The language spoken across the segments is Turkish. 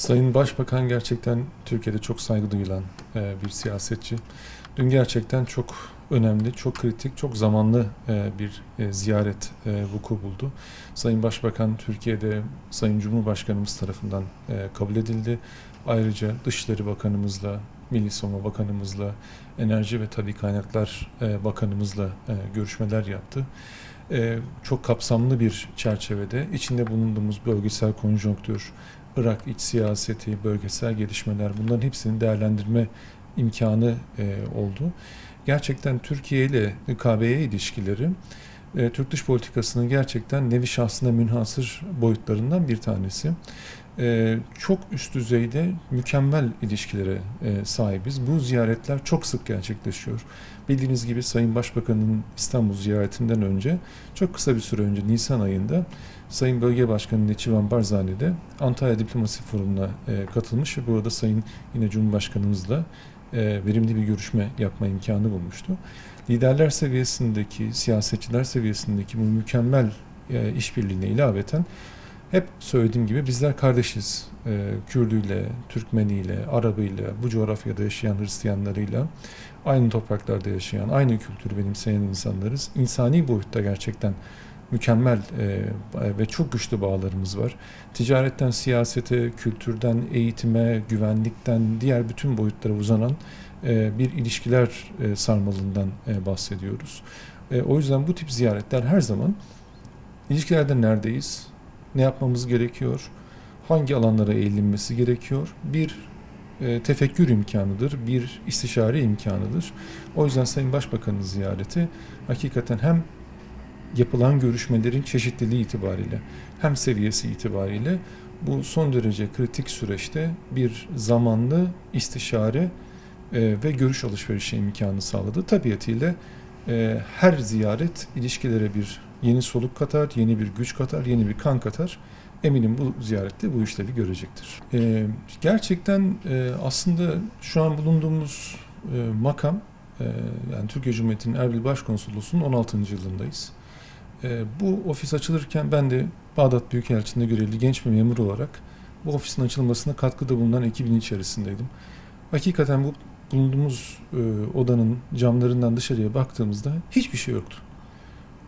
Sayın Başbakan gerçekten Türkiye'de çok saygı duyulan bir siyasetçi. Dün gerçekten çok önemli, çok kritik, çok zamanlı bir ziyaret vuku buldu. Sayın Başbakan Türkiye'de Sayın Cumhurbaşkanımız tarafından kabul edildi. Ayrıca Dışişleri Bakanımızla, Milli Savunma Bakanımızla, Enerji ve Tabii Kaynaklar Bakanımızla görüşmeler yaptı. Çok kapsamlı bir çerçevede içinde bulunduğumuz bölgesel konjonktür, Irak iç siyaseti, bölgesel gelişmeler bunların hepsini değerlendirme imkanı oldu. Gerçekten Türkiye ile KB'ye ilişkileri Türk dış politikasının gerçekten nevi şahsına münhasır boyutlarından bir tanesi. Çok üst düzeyde mükemmel ilişkilere sahibiz. Bu ziyaretler çok sık gerçekleşiyor. Bildiğiniz gibi Sayın Başbakan'ın İstanbul ziyaretinden önce, çok kısa bir süre önce Nisan ayında Sayın Bölge Başkanı Neçivan Barzani de Antalya Diplomasi Forumu'na katılmış ve burada Sayın yine Cumhurbaşkanımızla verimli bir görüşme yapma imkanı bulmuştu. Liderler seviyesindeki, siyasetçiler seviyesindeki bu mükemmel işbirliğine ilaveten hep söylediğim gibi bizler kardeşiz. Kürdüyle, Türkmeniyle, Arabıyla, bu coğrafyada yaşayan Hristiyanlarıyla, aynı topraklarda yaşayan, aynı kültürü benimseyen insanlarız. İnsani boyutta gerçekten mükemmel ve çok güçlü bağlarımız var. Ticaretten siyasete, kültürden eğitime, güvenlikten diğer bütün boyutlara uzanan bir ilişkiler sarmalından bahsediyoruz. O yüzden bu tip ziyaretler her zaman ilişkilerde neredeyiz, ne yapmamız gerekiyor, hangi alanlara eğilinmesi gerekiyor, bir tefekkür imkanıdır, bir istişare imkanıdır. O yüzden Sayın Başbakan'ın ziyareti hakikaten hem yapılan görüşmelerin çeşitliliği itibariyle hem seviyesi itibariyle bu son derece kritik süreçte bir zamanlı istişare ve görüş alışverişi imkanı sağladı. Tabiatıyla her ziyaret ilişkilere bir yeni soluk katar, yeni bir güç katar, yeni bir kan katar. Eminim bu ziyarette bu işlevi görecektir. Gerçekten aslında şu an bulunduğumuz makam, yani Türkiye Cumhuriyeti'nin Erbil Başkonsolosluğu'nun 16. yılındayız. Bu ofis açılırken ben de Bağdat Büyükelçiliğinde görevli genç bir memur olarak bu ofisin açılmasına katkıda bulunan ekibin içerisindeydim. Hakikaten bu bulunduğumuz odanın camlarından dışarıya baktığımızda hiçbir şey yoktu.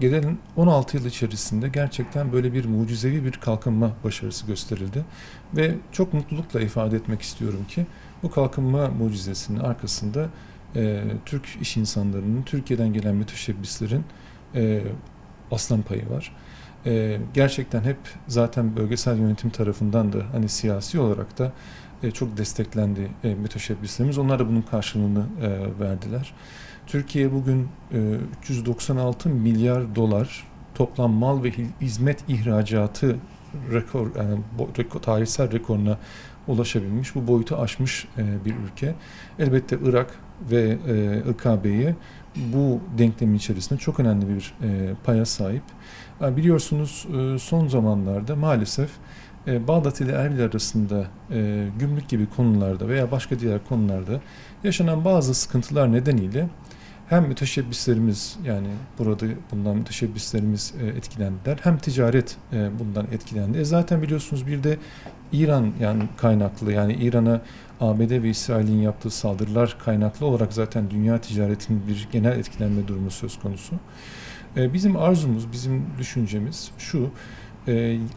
Gelen 16 yıl içerisinde gerçekten böyle bir mucizevi bir kalkınma başarısı gösterildi. Ve çok mutlulukla ifade etmek istiyorum ki bu kalkınma mucizesinin arkasında Türk iş insanlarının, Türkiye'den gelen müteşebbislerin aslan payı var. Gerçekten hep zaten bölgesel yönetim tarafından da hani siyasi olarak da çok desteklendi müteşebbislerimiz. Onlar da bunun karşılığını verdiler. Türkiye bugün 396 milyar dolar toplam mal ve hizmet ihracatı tarihsel rekoruna ulaşabilmiş, bu boyutu aşmış bir ülke. Elbette Irak ve İKB'ye bu denklemin içerisinde çok önemli bir paya sahip. Biliyorsunuz son zamanlarda maalesef Bağdat ile Erbil arasında gümrük gibi konularda veya başka diğer konularda yaşanan bazı sıkıntılar nedeniyle hem müteşebbislerimiz, yani burada bulunan müteşebbislerimiz etkilendiler, hem ticaret bundan etkilendi. Zaten biliyorsunuz bir de İran yani kaynaklı, yani İran'a ABD ve İsrail'in yaptığı saldırılar kaynaklı olarak zaten dünya ticaretinin bir genel etkilenme durumu söz konusu. Bizim arzumuz, bizim düşüncemiz şu: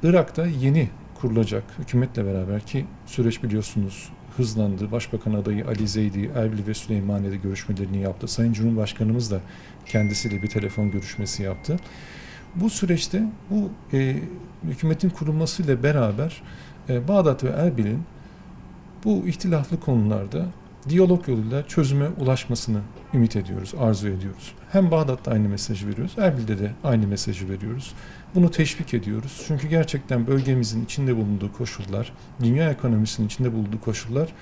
Irak'ta yeni kurulacak hükümetle beraber, ki süreç biliyorsunuz hızlandı. Başbakan adayı Ali Zeydi, Erbil ve Süleymaniye'de görüşmelerini yaptı. Sayın Cumhurbaşkanımız da kendisiyle bir telefon görüşmesi yaptı. Bu süreçte bu hükümetin kurulmasıyla beraber Bağdat ve Erbil'in bu ihtilaflı konularda diyalog yoluyla çözüme ulaşmasını ümit ediyoruz, arzu ediyoruz. Hem Bağdat'ta aynı mesajı veriyoruz, Erbil'de de aynı mesajı veriyoruz. Bunu teşvik ediyoruz. Çünkü gerçekten bölgemizin içinde bulunduğu koşullar, dünya ekonomisinin içinde bulunduğu koşullar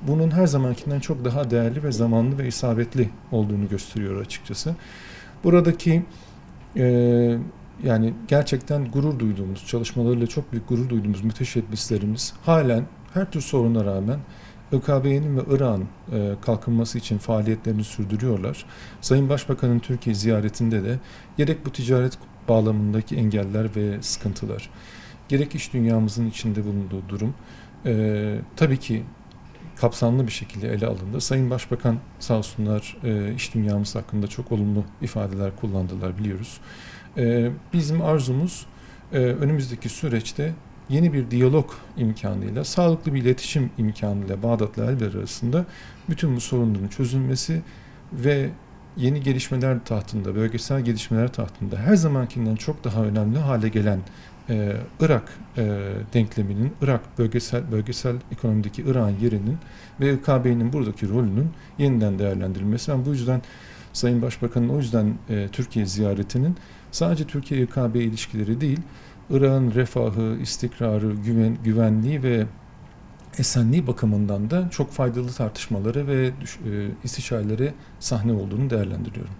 bunun her zamankinden çok daha değerli ve zamanlı ve isabetli olduğunu gösteriyor açıkçası. Buradaki yani gerçekten gurur duyduğumuz, çalışmalarıyla çok büyük gurur duyduğumuz müteşebbislerimiz halen her tür soruna rağmen ÖKB'nin ve Irak'ın kalkınması için faaliyetlerini sürdürüyorlar. Sayın Başbakan'ın Türkiye ziyaretinde de gerek bu ticaret bağlamındaki engeller ve sıkıntılar, gerek iş dünyamızın içinde bulunduğu durum, Tabii ki kapsamlı bir şekilde ele alındı. Sayın Başbakan sağ olsunlar iş dünyamız hakkında çok olumlu ifadeler kullandılar biliyoruz. Bizim arzumuz önümüzdeki süreçte yeni bir diyalog imkanıyla, sağlıklı bir iletişim imkanıyla Bağdat'la Elbir arasında bütün bu sorunların çözülmesi ve yeni gelişmeler tahtında, bölgesel gelişmeler tahtında her zamankinden çok daha önemli hale gelen Irak denkleminin, Irak bölgesel ekonomideki Irak'ın yerinin ve İKB'nin buradaki rolünün yeniden değerlendirilmesi. Ben bu yüzden Sayın Başbakan'ın o yüzden Türkiye ziyaretinin sadece Türkiye-İKB ilişkileri değil, Irak'ın refahı, istikrarı, güvenliği ve esenliği bakımından da çok faydalı tartışmaları ve istişarelere sahne olduğunu değerlendiriyorum.